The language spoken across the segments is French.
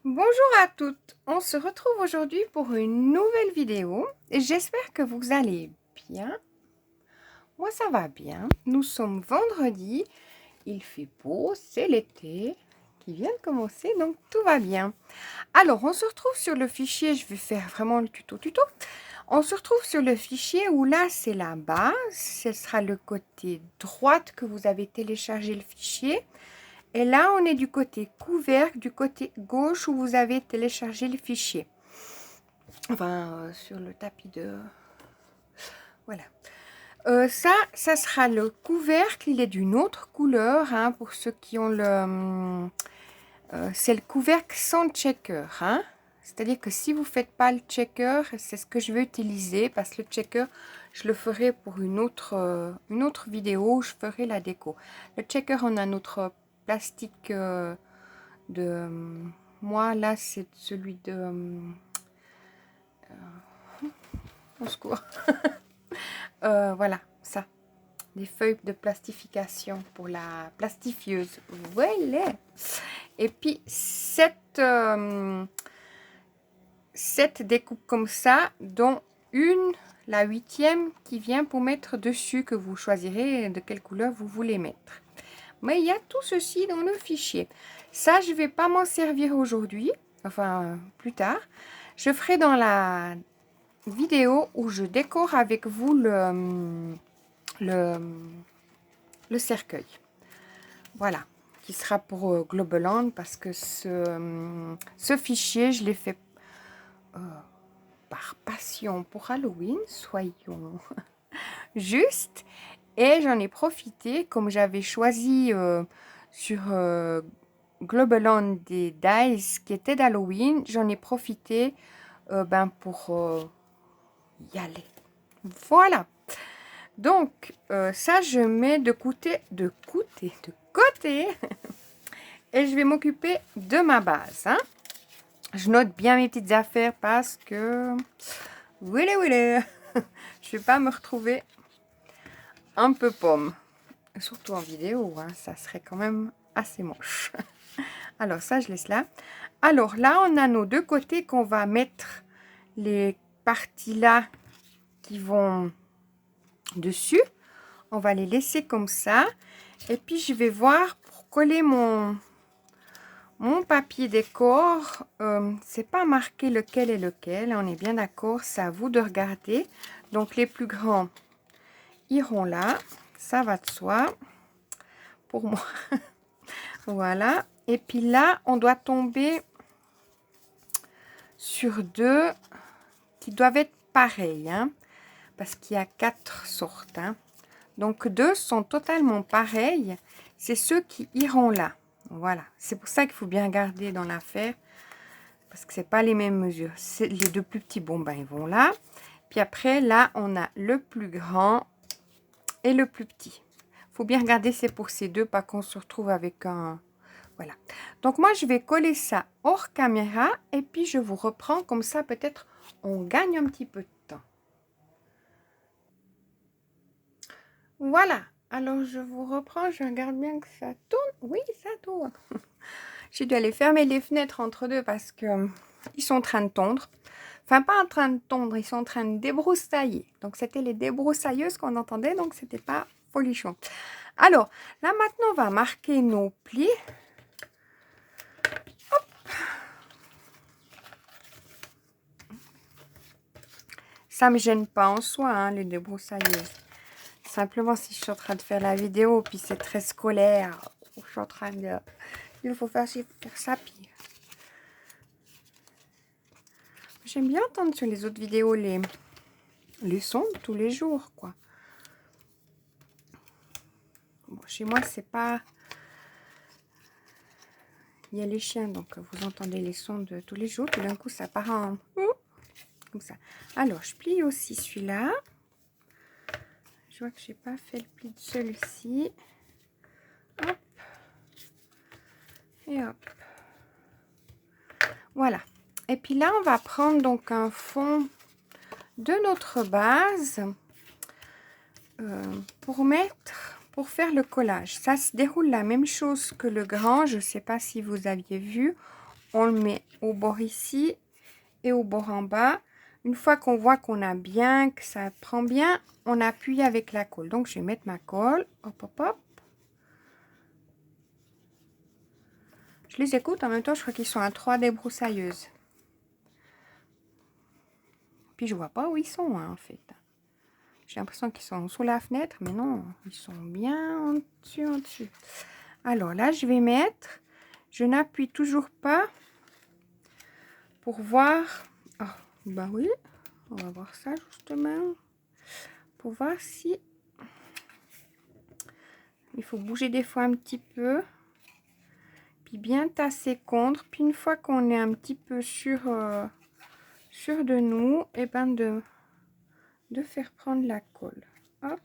Bonjour à toutes, on se retrouve aujourd'hui pour une nouvelle vidéo et j'espère que vous allez bien. Moi ça va bien, nous sommes vendredi, il fait beau, c'est l'été qui vient de commencer donc tout va bien. Alors on se retrouve sur le fichier, je vais faire vraiment le tuto. On se retrouve sur le fichier où là c'est la base, ce sera le côté droite que vous avez téléchargé le fichier. Et là, on est du côté couvercle, du côté gauche où vous avez téléchargé le fichier. Enfin, sur le tapis de... Voilà. Ça sera le couvercle. Il est d'une autre couleur, hein, pour ceux qui ont le... c'est le couvercle sans checker, hein. C'est-à-dire que si vous ne faites pas le checker, c'est ce que je vais utiliser, parce que le checker, je le ferai pour une autre vidéo où je ferai la déco. Le checker, on a notre plastique de... moi, là, c'est celui de... au secours. Voilà, ça. Des feuilles de plastification pour la plastifieuse. Voilà. Et puis, cette découpe comme ça, dont une, la 8e, qui vient pour mettre dessus, que vous choisirez de quelle couleur vous voulez mettre. Mais il y a tout ceci dans le fichier. Ça, je ne vais pas m'en servir aujourd'hui, enfin plus tard. Je ferai dans la vidéo où je décore avec vous le cercueil. Voilà, qui sera pour Globaland parce que ce fichier, je l'ai fait par passion pour Halloween, soyons justes. Et j'en ai profité, comme j'avais choisi sur Globaland des dice qui étaient d'Halloween, j'en ai profité pour y aller. Voilà. Donc, ça, je mets de côté. Et je vais m'occuper de ma base. Hein. Je note bien mes petites affaires parce que... Oui, je vais pas me retrouver un peu pomme. Surtout en vidéo, hein, ça serait quand même assez moche. Alors, ça, je laisse là. Alors, là, on a nos deux côtés qu'on va mettre les parties là qui vont dessus. On va les laisser comme ça. Et puis, je vais voir pour coller mon papier décor. C'est pas marqué lequel est lequel. On est bien d'accord. C'est à vous de regarder. Donc, les plus grands iront là. Ça va de soi. Pour moi. Voilà. Et puis là, on doit tomber sur deux qui doivent être pareils. Hein, parce qu'il y a 4 sortes. Hein. Donc, 2 sont totalement pareils. C'est ceux qui iront là. Voilà. C'est pour ça qu'il faut bien garder dans l'affaire. Parce que ce n'est pas les mêmes mesures. Les deux plus petits, bon, ben, ils vont là. Puis après, là, on a le plus grand et le plus petit. Il faut bien regarder, c'est pour ces deux, pas qu'on se retrouve avec un... Voilà. Donc, moi, je vais coller ça hors caméra. Et puis, je vous reprends. Comme ça, peut-être, on gagne un petit peu de temps. Voilà. Alors, je vous reprends. Je regarde bien que ça tourne. Oui, ça tourne. J'ai dû aller fermer les fenêtres entre deux parce que ils sont en train de tondre. Enfin, pas en train de tondre, ils sont en train de débroussailler. Donc, c'était les débroussailleuses qu'on entendait. Donc, c'était pas folichon. Alors, là, maintenant, on va marquer nos plis. Hop. Ça ne me gêne pas en soi, hein, les débroussailleuses. Simplement, si je suis en train de faire la vidéo, puis c'est très scolaire, je suis en train de... Il faut faire ça, puis... J'aime bien entendre sur les autres vidéos les sons de tous les jours, quoi. Bon, chez moi, c'est pas... Il y a les chiens, donc vous entendez les sons de tous les jours. Puis d'un coup, ça part en... Comme ça. Alors, je plie aussi celui-là. Je vois que j'ai pas fait le pli de celui-ci. Hop. Et hop. Voilà. Et puis là, on va prendre donc un fond de notre base pour faire le collage. Ça se déroule la même chose que le grand. Je ne sais pas si vous aviez vu. on le met au bord ici et au bord en bas. Une fois qu'on voit qu'on a bien, que ça prend bien, on appuie avec la colle. Donc, je vais mettre ma colle. Hop, hop, hop. Je les écoute en même temps, je crois qu'ils sont à 3 débroussailleuses. Puis, je vois pas où ils sont, hein, en fait. J'ai l'impression qu'ils sont sous la fenêtre, mais non, ils sont bien en dessus, en dessus. Alors là, je vais mettre, je n'appuie toujours pas pour voir. Oh, bah oui, on va voir ça justement. Pour voir si il faut bouger des fois un petit peu. Puis bien tasser contre. Puis une fois qu'on est un petit peu sûr de nous, et ben de faire prendre la colle. Hop.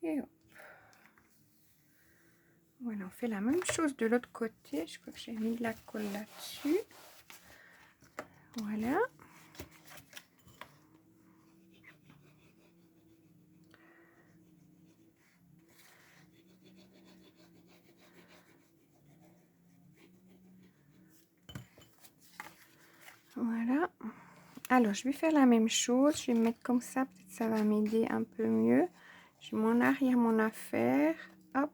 Et hop. Voilà, on fait la même chose de l'autre côté. Je crois que j'ai mis de la colle là-dessus. Voilà. Voilà. Alors, je vais faire la même chose. Je vais me mettre comme ça. Peut-être ça va m'aider un peu mieux. Je m'en arrière mon affaire. Hop.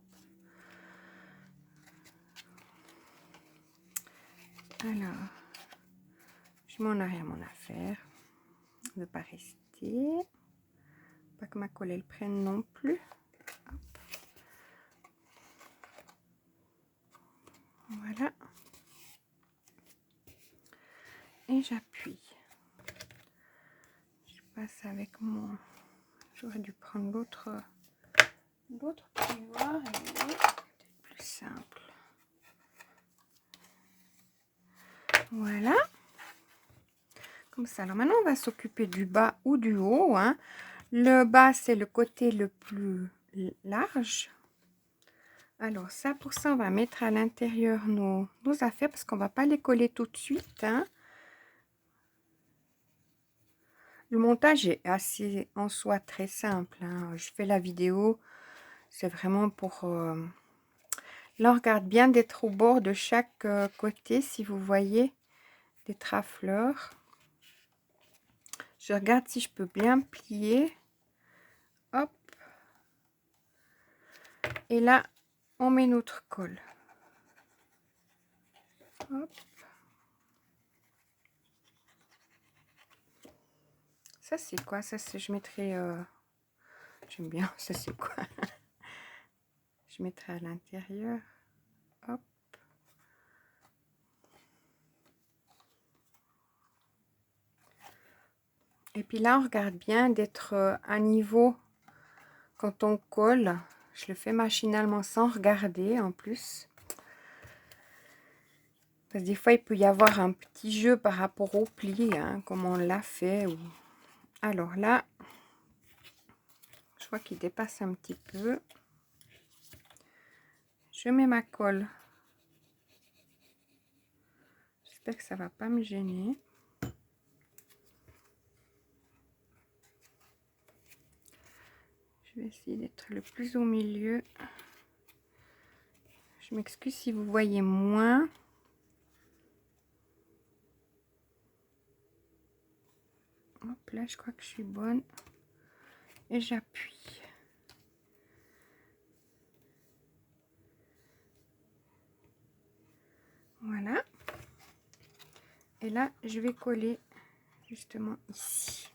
Alors, je m'en arrière mon affaire. Ne veut pas rester. Pas que ma colle elle prenne non plus. Hop. Voilà. Et j'appuie. Je passe avec mon... J'aurais dû prendre l'autre plioir. C'est plus simple. Voilà. Comme ça. Alors maintenant, on va s'occuper du bas ou du haut. Hein. Le bas, c'est le côté le plus large. Alors ça, pour ça, on va mettre à l'intérieur nos affaires parce qu'on va pas les coller tout de suite. Hein. Le montage est assez en soi très simple. Hein. Je fais la vidéo, c'est vraiment pour... Là, on regarde bien d'être au bord de chaque côté, si vous voyez, des trafleurs. Je regarde si je peux bien plier. Hop. Et là, on met notre colle. Hop. Ça, c'est quoi? Ça, c'est... Je mettrai... J'aime bien. Ça, c'est quoi? Je mettrai à l'intérieur. Hop. Et puis là, on regarde bien d'être à niveau quand on colle. Je le fais machinalement sans regarder en plus. Parce que des fois, il peut y avoir un petit jeu par rapport au pli, hein, comme on l'a fait. Ou... Alors là, je vois qu'il dépasse un petit peu. Je mets ma colle. J'espère que ça ne va pas me gêner. Je vais essayer d'être le plus au milieu. Je m'excuse si vous voyez moins. Hop là, je crois que je suis bonne. Et j'appuie. Voilà. Et là, je vais coller justement ici.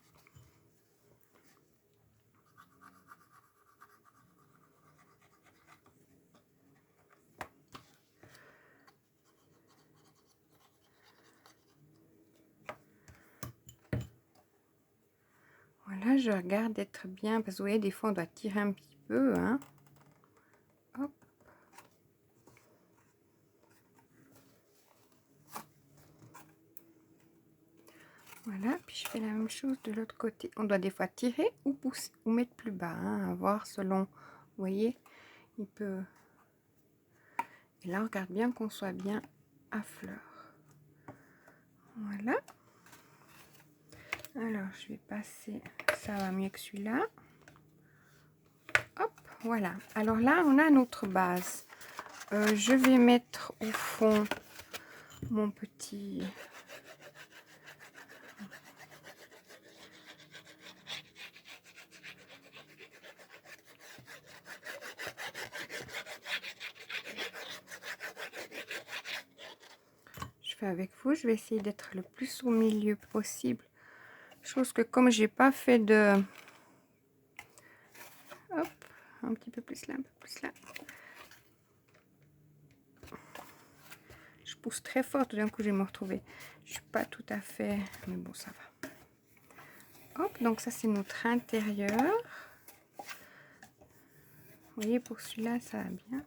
Voilà, je regarde d'être bien, parce que vous voyez, des fois, on doit tirer un petit peu. Hein. Hop. Voilà, puis je fais la même chose de l'autre côté. On doit des fois tirer ou pousser, ou mettre plus bas, hein, à voir selon, vous voyez, il peut... Et là, on regarde bien qu'on soit bien à fleur. Voilà. Alors, je vais passer, ça va mieux que celui-là. Hop, voilà. Alors là, on a notre base. Je vais mettre au fond mon petit... Je fais avec vous, je vais essayer d'être le plus au milieu possible. Chose que comme j'ai pas fait de... Hop, un petit peu plus là, un peu plus là. Je pousse très fort, tout d'un coup je vais me retrouver. Je suis pas tout à fait... Mais bon, ça va. Hop, donc ça c'est notre intérieur. Vous voyez, pour celui-là, ça va bien.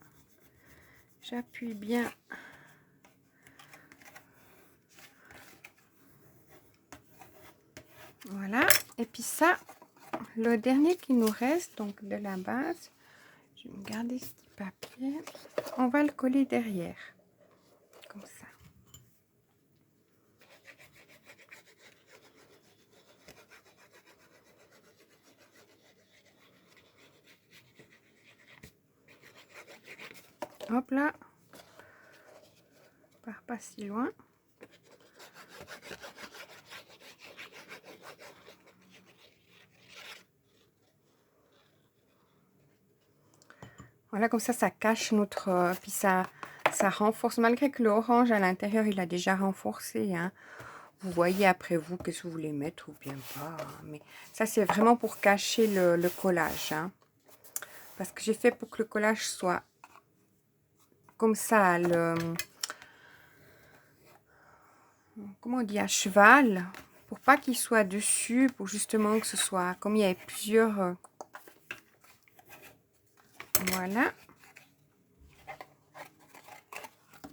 J'appuie bien. Voilà. Et puis ça, le dernier qui nous reste, donc de la base, je vais me garder ce petit papier. On va le coller derrière. Comme ça. Hop là. On part pas si loin. Voilà, comme ça cache notre... puis ça renforce, malgré que l'orange à l'intérieur, il a déjà renforcé. Hein. Vous voyez après vous qu'est-ce que vous voulez mettre ou bien pas. Hein. Mais ça, c'est vraiment pour cacher le collage. Hein. Parce que j'ai fait pour que le collage soit comme ça, comment on dit, à cheval. Pour pas qu'il soit dessus, pour justement que ce soit, comme il y avait plusieurs... voilà.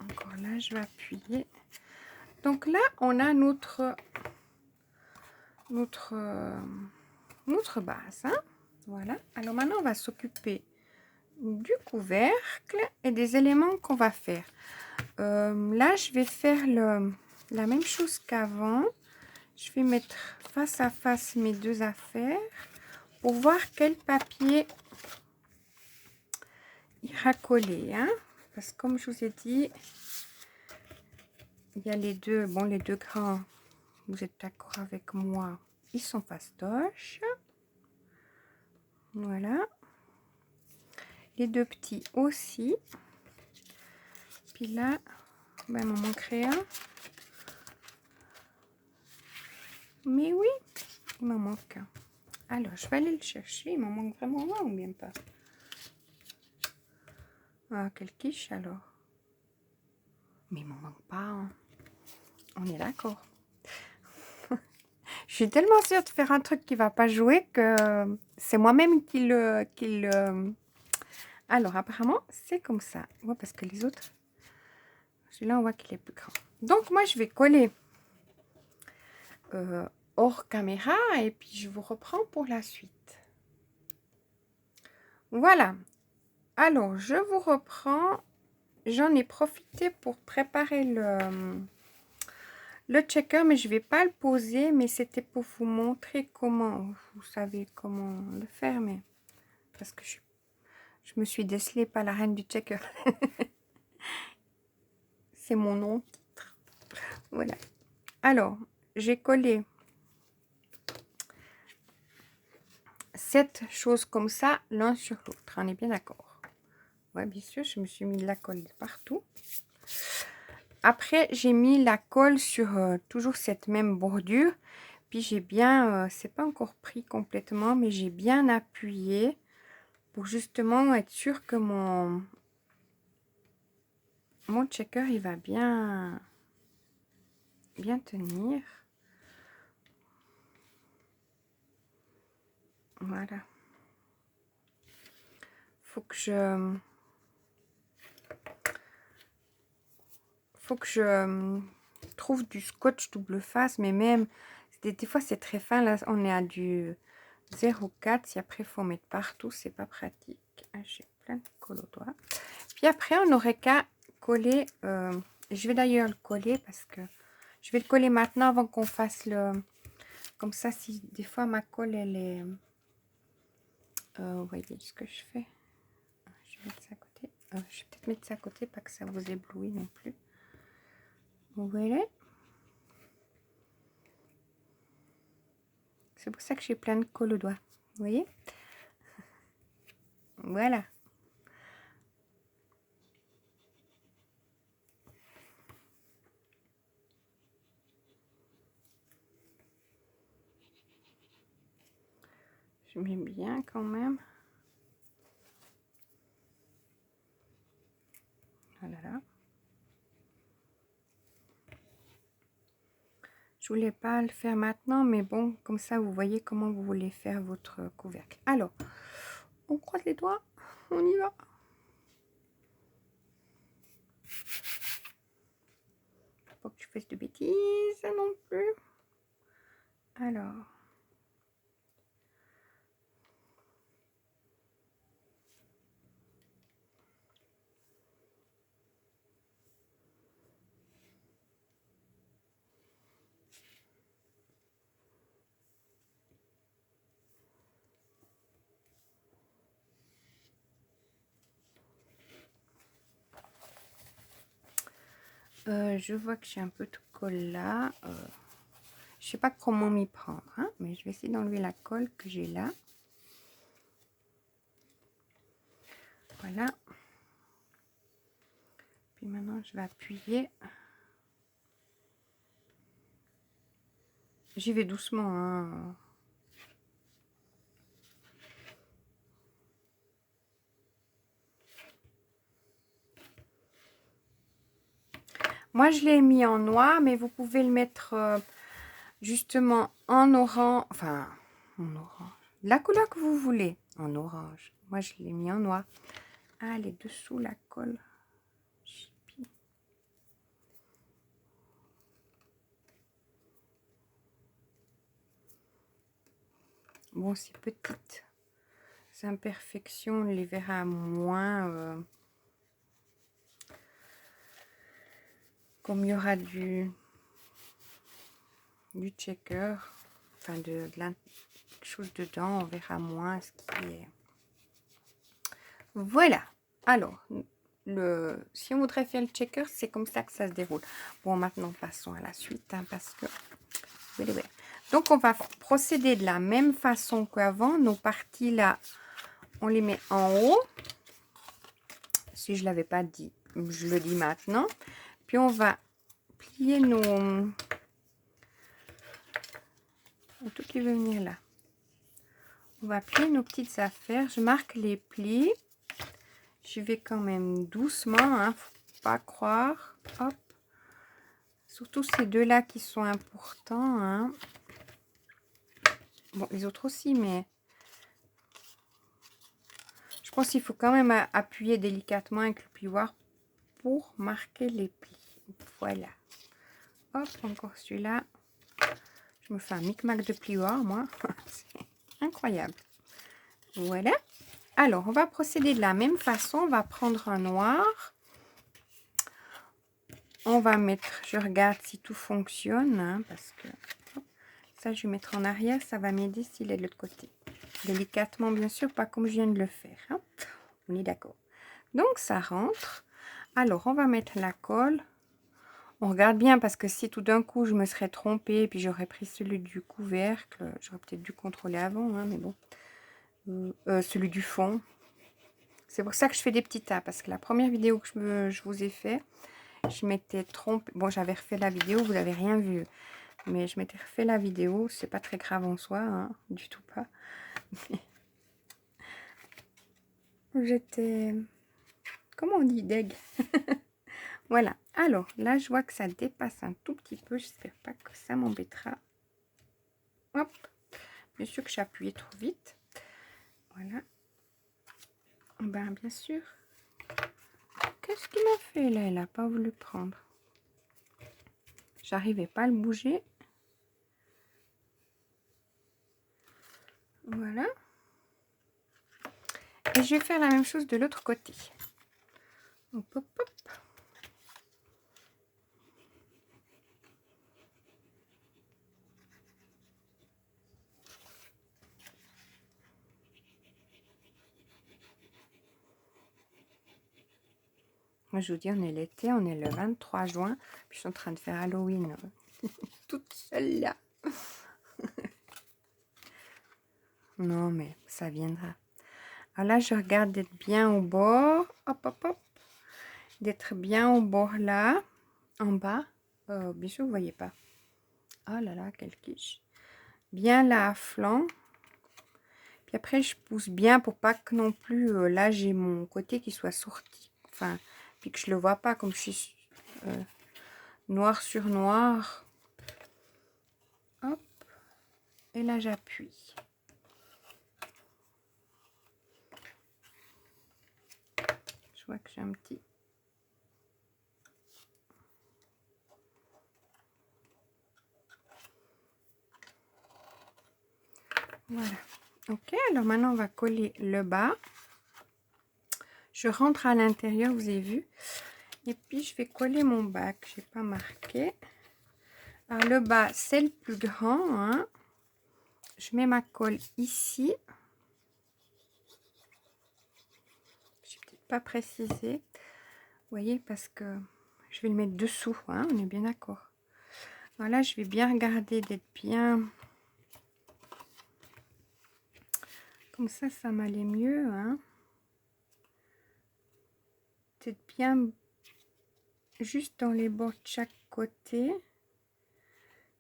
Encore là, je vais appuyer. Donc là, on a notre base. Hein. Voilà. Alors maintenant, on va s'occuper du couvercle et des éléments qu'on va faire. Là, je vais faire la même chose qu'avant. Je vais mettre face à face mes deux affaires pour voir quel papier ira coller. Hein. Parce que comme je vous ai dit, il y a les deux, bon, les deux grands, vous êtes d'accord avec moi, ils sont fastoches. Voilà. Les deux petits aussi. Puis là, ben, il m'en manquerait un. Mais oui, il m'en manque un. Alors, je vais aller le chercher. Il m'en manque vraiment un ou bien pas? Ah, quel quiche alors. Mais il m'en manque pas un. On est d'accord. Je suis tellement sûre de faire un truc qui va pas jouer que c'est moi-même qui le... Alors, apparemment, c'est comme ça. Ouais, parce que les autres... Celui-là, on voit qu'il est plus grand. Donc, moi, je vais coller hors caméra et puis je vous reprends pour la suite. Voilà. Alors, je vous reprends. J'en ai profité pour préparer le checker, mais je ne vais pas le poser, mais c'était pour vous montrer comment, vous savez comment le faire, mais parce que je me suis décelée par la reine du checker. C'est mon nom titre. Voilà. Alors, j'ai collé 7 choses comme ça, l'un sur l'autre. On est bien d'accord? Ouais, bien sûr, je me suis mis de la colle partout. Après, j'ai mis la colle sur toujours cette même bordure. Puis j'ai bien, c'est pas encore pris complètement, mais j'ai bien appuyé pour justement être sûr que mon checker, il va bien tenir. Voilà. Faut que je trouve du scotch double face, mais même des fois c'est très fin. Là, on est à du 0,4. Si après il faut mettre partout, c'est pas pratique. Ah, j'ai plein de colle au doigt. Puis après, on n'aurait qu'à coller. Je vais d'ailleurs le coller parce que je vais le coller maintenant avant qu'on fasse le. Comme ça, si des fois ma colle elle est. Vous voyez ce que je fais. Je vais mettre ça à côté. Je vais peut-être mettre ça à côté, pas que ça vous éblouit non plus. Voilà. C'est pour ça que j'ai plein de colle aux doigts. Vous voyez? Voilà. Je mets bien quand même. Voilà. Je voulais pas le faire maintenant, mais bon, comme ça, vous voyez comment vous voulez faire votre couvercle. Alors, on croise les doigts, on y va. Faut pas que tu fasses de bêtises non plus. Alors. Je vois que j'ai un peu de colle là. Je sais pas comment m'y prendre, hein, mais je vais essayer d'enlever la colle que j'ai là. Voilà. Puis maintenant, je vais appuyer. J'y vais doucement, hein. Moi, je l'ai mis en noir, mais vous pouvez le mettre justement en orange. Enfin, en orange. La couleur que vous voulez, en orange. Moi, je l'ai mis en noir. Ah, elle est dessous la colle. Bon, ces petites imperfections, on les verra moins. Comme il y aura du checker, enfin de la chose dedans, on verra moins ce qui est. Voilà. Alors, si on voudrait faire le checker, c'est comme ça que ça se déroule. Bon, maintenant passons à la suite, hein, parce que donc on va procéder de la même façon qu'avant. Nos parties là, on les met en haut. Si je l'avais pas dit, je le dis maintenant. Puis on va plier nos tout qui veut venir là. On va plier nos petites affaires. Je marque les plis. Je vais quand même doucement, hein, faut pas croire. Hop. Surtout ces deux-là qui sont importants. Hein. Bon, les autres aussi, mais je pense qu'il faut quand même appuyer délicatement avec le plioir pour marquer les plis. Voilà. Hop, encore celui-là. Je me fais un micmac de plioir, moi. C'est incroyable. Voilà. Alors, on va procéder de la même façon. On va prendre un noir. On va mettre, je regarde si tout fonctionne, hein, parce que hop, ça, je vais mettre en arrière. Ça va m'aider s'il est de l'autre côté. Délicatement, bien sûr, pas comme je viens de le faire. Hein. On est d'accord. Donc, ça rentre. Alors, on va mettre la colle. On regarde bien parce que si tout d'un coup, je me serais trompée et puis j'aurais pris celui du couvercle, j'aurais peut-être dû contrôler avant, hein, mais bon. Celui du fond. C'est pour ça que je fais des petits tas, parce que la première vidéo que je vous ai fait, je m'étais trompée. Bon, j'avais refait la vidéo, vous n'avez rien vu. Mais je m'étais refait la vidéo, c'est pas très grave en soi, hein, du tout pas. J'étais... Comment on dit, deg. Voilà. Alors, là, je vois que ça dépasse un tout petit peu. J'espère pas que ça m'embêtera. Hop. Bien sûr que j'ai appuyé trop vite. Voilà. Ben, bien sûr. Qu'est-ce qu'il m'a fait, là? Elle n'a pas voulu prendre. J'arrivais pas à le bouger. Voilà. Et je vais faire la même chose de l'autre côté. Hop, hop, hop. Moi, je vous dis, on est l'été, on est le 23 juin. Puis je suis en train de faire Halloween. Toute seule là. Non, mais ça viendra. Alors là, je regarde d'être bien au bord. Hop, hop, hop. D'être bien au bord là. En bas. Bien sûr, vous voyez pas. Oh là là, quelle quiche. Bien là à flanc. Puis après, je pousse bien pour pas que non plus, là, j'ai mon côté qui soit sorti. Enfin, puis que je le vois pas comme je suis noir sur noir. Hop. Et là, j'appuie. Je vois que j'ai un petit... Voilà. Ok, alors maintenant, on va coller le bas. Je rentre à l'intérieur, vous avez vu. Et puis, je vais coller mon bac. Je n'ai pas marqué. Alors, le bas, c'est le plus grand. Hein. Je mets ma colle ici. Je n'ai peut-être pas précisé. Vous voyez, parce que je vais le mettre dessous. Hein, on est bien d'accord. Voilà, je vais bien regarder d'être bien... Comme ça m'allait mieux. Hein. Peut-être bien juste dans les bords de chaque côté.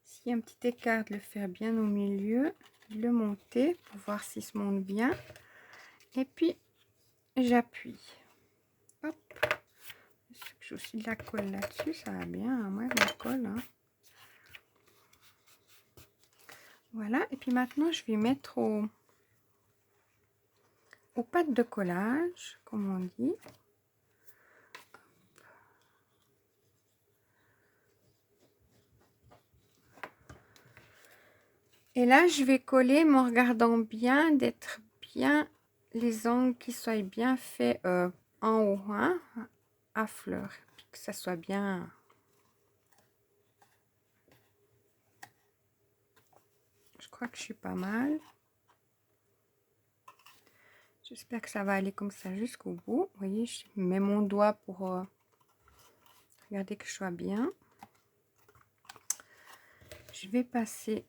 S'il y a un petit écart, de le faire bien au milieu. De le monter pour voir s'il se monte bien. Et puis, j'appuie. Hop. J'ai aussi de la colle là-dessus. Ça va bien. Hein, moi, la colle. Hein. Voilà. Et puis maintenant, je vais mettre aux pattes de collage, comme on dit. Et là, je vais coller, mais en regardant bien, d'être bien les angles qui soient bien faits en haut, hein, à fleur. Puis que ça soit bien... Je crois que je suis pas mal. J'espère que ça va aller comme ça jusqu'au bout. Vous voyez, je mets mon doigt pour regarder que je sois bien. Je vais passer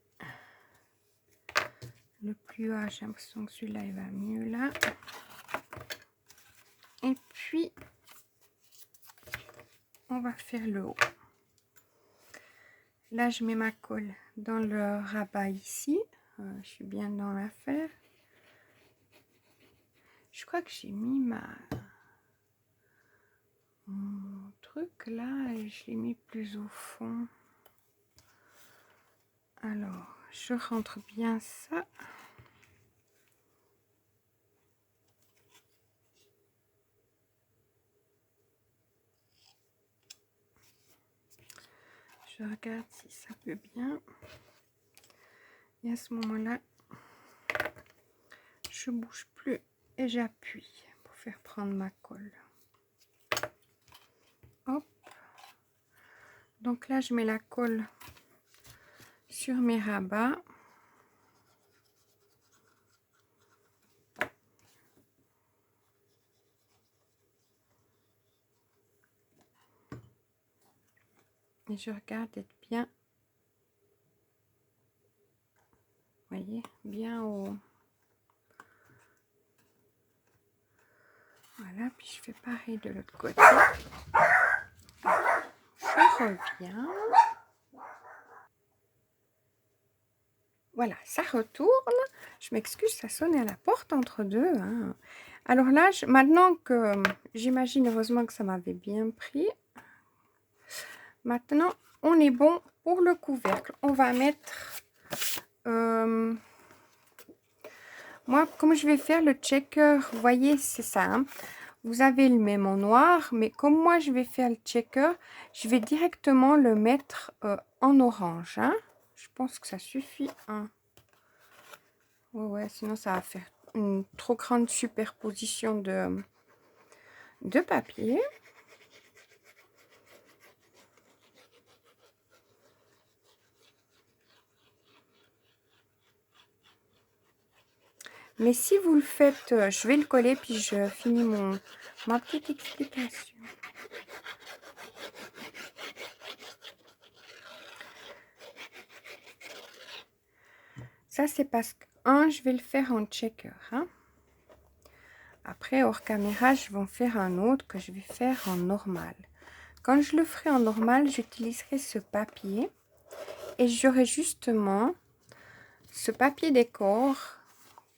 le plus haut. J'ai l'impression que celui-là, il va mieux là. Et puis, on va faire le haut. Là, je mets ma colle dans le rabat ici. Je suis bien dans l'affaire. Je crois que j'ai mis mon truc là et je l'ai mis plus au fond. Alors, je rentre bien ça. Je regarde si ça peut bien. Et à ce moment-là, je bouge plus et j'appuie pour faire prendre ma colle. Hop. Donc là, je mets la colle sur mes rabats. Et je regarde d'être bien, vous voyez, bien au... Voilà, puis je fais pareil de l'autre côté. Je reviens. Voilà, ça retourne. Je m'excuse, ça sonne à la porte entre deux. Hein. Alors là, maintenant que j'imagine heureusement que ça m'avait bien pris. Maintenant, on est bon pour le couvercle. On va mettre... moi, comme je vais faire le checker, vous voyez, c'est ça. Hein. Vous avez le même en noir, mais comme moi, je vais faire le checker, je vais directement le mettre en orange. Hein. Je pense que ça suffit. Hein. Ouais, sinon ça va faire une trop grande superposition de papier. Mais si vous le faites, je vais le coller puis je finis ma petite explication. Ça, c'est parce que, un, je vais le faire en checker. Hein. Après, hors caméra, je vais en faire un autre que je vais faire en normal. Quand je le ferai en normal, j'utiliserai ce papier. Et j'aurai justement ce papier décor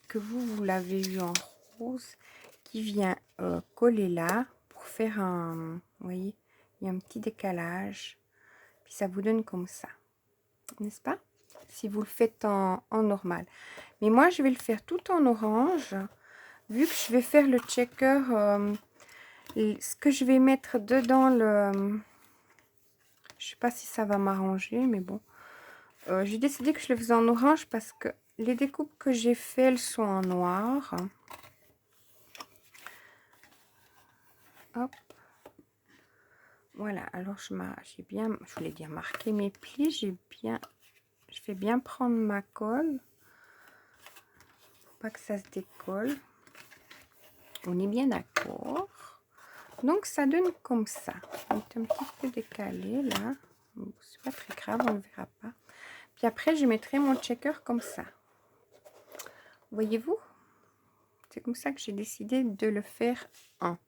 que vous l'avez vu en rose qui vient coller là pour faire un... Vous voyez, il y a un petit décalage. Puis ça vous donne comme ça. N'est-ce pas? Si vous le faites en normal. Mais moi, je vais le faire tout en orange. Vu que je vais faire le checker, ce que je vais mettre dedans le... Je sais pas si ça va m'arranger, mais bon. J'ai décidé que je le faisais en orange parce que les découpes que j'ai fait, elles sont en noir. Hop. Voilà, alors j'ai bien, je voulais dire marqué mes plis, je vais bien prendre ma colle. Faut pas que ça se décolle. On est bien d'accord. Donc ça donne comme ça. On est un petit peu décalé là. C'est pas très grave, on ne verra pas. Puis après, je mettrai mon checker comme ça. Voyez-vous? C'est comme ça que j'ai décidé de le faire en.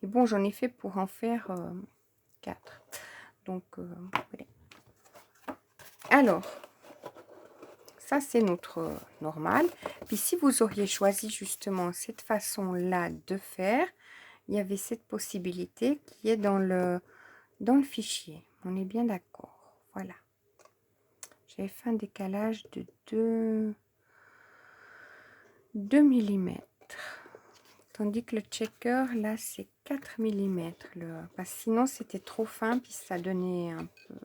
Mais bon, j'en ai fait pour en faire 4. Donc, voilà. Alors, ça c'est notre normal. Puis si vous auriez choisi justement cette façon-là de faire, il y avait cette possibilité qui est dans le fichier. On est bien d'accord. Voilà. J'avais fait un décalage de 2 mm. Tandis que le checker, là, c'est 4 mm. Parce que sinon, c'était trop fin, puis ça donnait un peu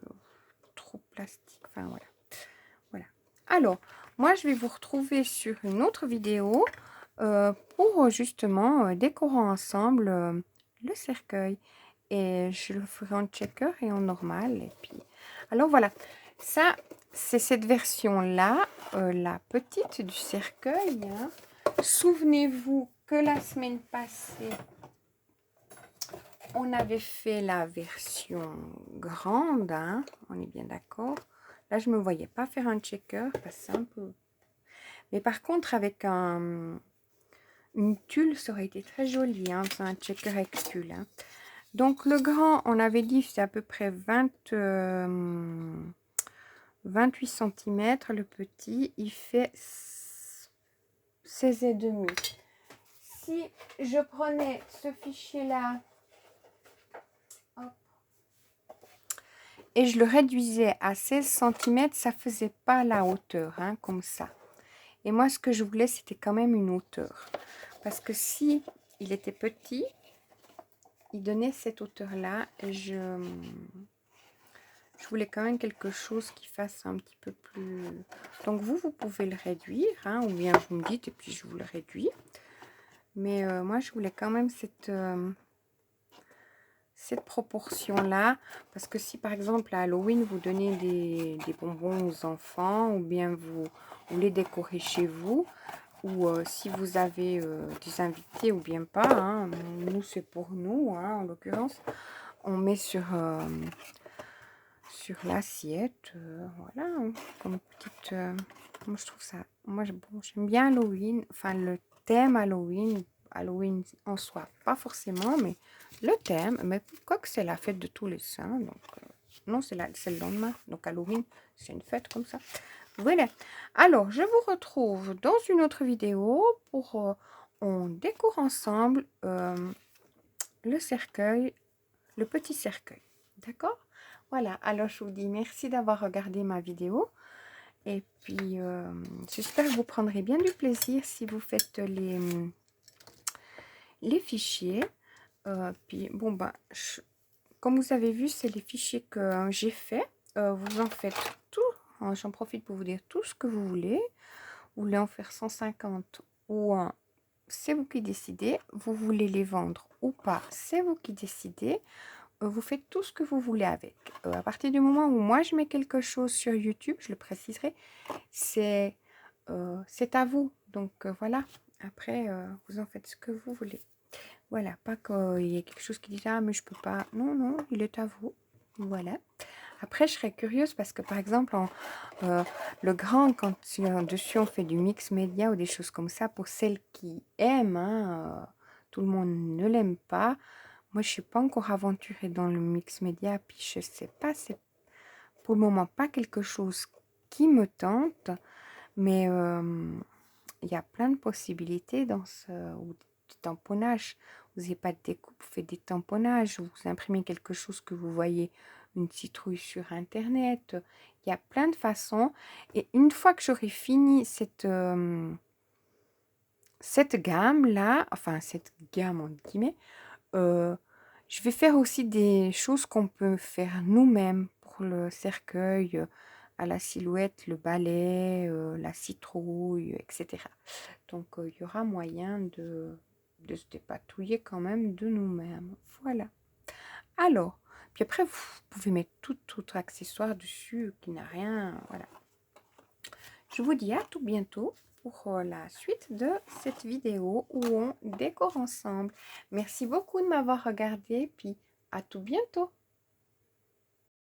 trop plastique. Enfin, voilà. Voilà. Alors, moi, je vais vous retrouver sur une autre vidéo pour justement décorer ensemble le cercueil. Et je le ferai en checker et en normal. Et puis, alors voilà. Ça, c'est cette version-là, la petite du cercueil. Hein. Souvenez-vous que la semaine passée, on avait fait la version grande, hein, on est bien d'accord. Là, je ne me voyais pas faire un checker, parce que c'est un peu... Mais par contre, avec une tulle, ça aurait été très joli, hein, un checker avec tulle. Hein. Donc, le grand, on avait dit, c'est à peu près 28 cm. Le petit, il fait 16,5. Si je prenais ce fichier-là, et je le réduisais à 16 cm, ça faisait pas la hauteur, hein, comme ça. Et moi, ce que je voulais, c'était quand même une hauteur. Parce que si il était petit, il donnait cette hauteur-là. Je voulais quand même quelque chose qui fasse un petit peu plus... Donc, vous pouvez le réduire, hein, ou bien vous me dites, et puis je vous le réduis. Mais moi, je voulais quand même cette proportion-là, parce que si par exemple à Halloween vous donnez des bonbons aux enfants, ou bien vous les décorez chez vous, ou si vous avez des invités ou bien pas, hein, nous c'est pour nous, hein, en l'occurrence, on met sur l'assiette, voilà, hein, comme petite... moi je trouve ça, moi bon, j'aime bien Halloween, enfin le thème Halloween en soi, pas forcément, mais le thème, mais quoi que c'est la fête de tous les saints, donc non, c'est le lendemain, donc Halloween, c'est une fête comme ça. Voilà, alors je vous retrouve dans une autre vidéo pour on décore ensemble le cercueil, le petit cercueil, d'accord? Voilà, alors je vous dis merci d'avoir regardé ma vidéo. Et puis, j'espère que vous prendrez bien du plaisir si vous faites les fichiers. Puis, bon, bah, comme vous avez vu, c'est les fichiers que j'ai fait. Vous en faites tout. J'en profite pour vous dire tout ce que vous voulez. Vous voulez en faire 150 ou c'est vous qui décidez. Vous voulez les vendre ou pas, c'est vous qui décidez. Vous faites tout ce que vous voulez avec. À partir du moment où moi je mets quelque chose sur YouTube, je le préciserai, c'est à vous. Donc voilà, après vous en faites ce que vous voulez. Voilà, pas qu'il y ait quelque chose qui dit ah mais je peux pas. Non, non, il est à vous. Voilà. Après, je serais curieuse parce que, par exemple, le grand, quand dessus on fait du mix média ou des choses comme ça, pour celles qui aiment, hein, tout le monde ne l'aime pas. Moi, je ne suis pas encore aventurée dans le mix média, puis je ne sais pas, c'est pour le moment pas quelque chose qui me tente, mais il y a plein de possibilités dans ce ou du tamponnage. Vous n'avez pas de découpe, vous faites des tamponnages, vous imprimez quelque chose que vous voyez, une citrouille sur Internet. Il y a plein de façons. Et une fois que j'aurai fini cette gamme-là, enfin cette gamme en guillemets, je vais faire aussi des choses qu'on peut faire nous-mêmes pour le cercueil, à la silhouette, le balai, la citrouille, etc. Donc, il y aura moyen de se dépatouiller quand même de nous-mêmes. Voilà. Alors, puis après, vous pouvez mettre tout autre accessoire dessus qui n'a rien. Voilà. Je vous dis à tout bientôt pour la suite de cette vidéo où on décore ensemble. Merci beaucoup de m'avoir regardé, puis à tout bientôt.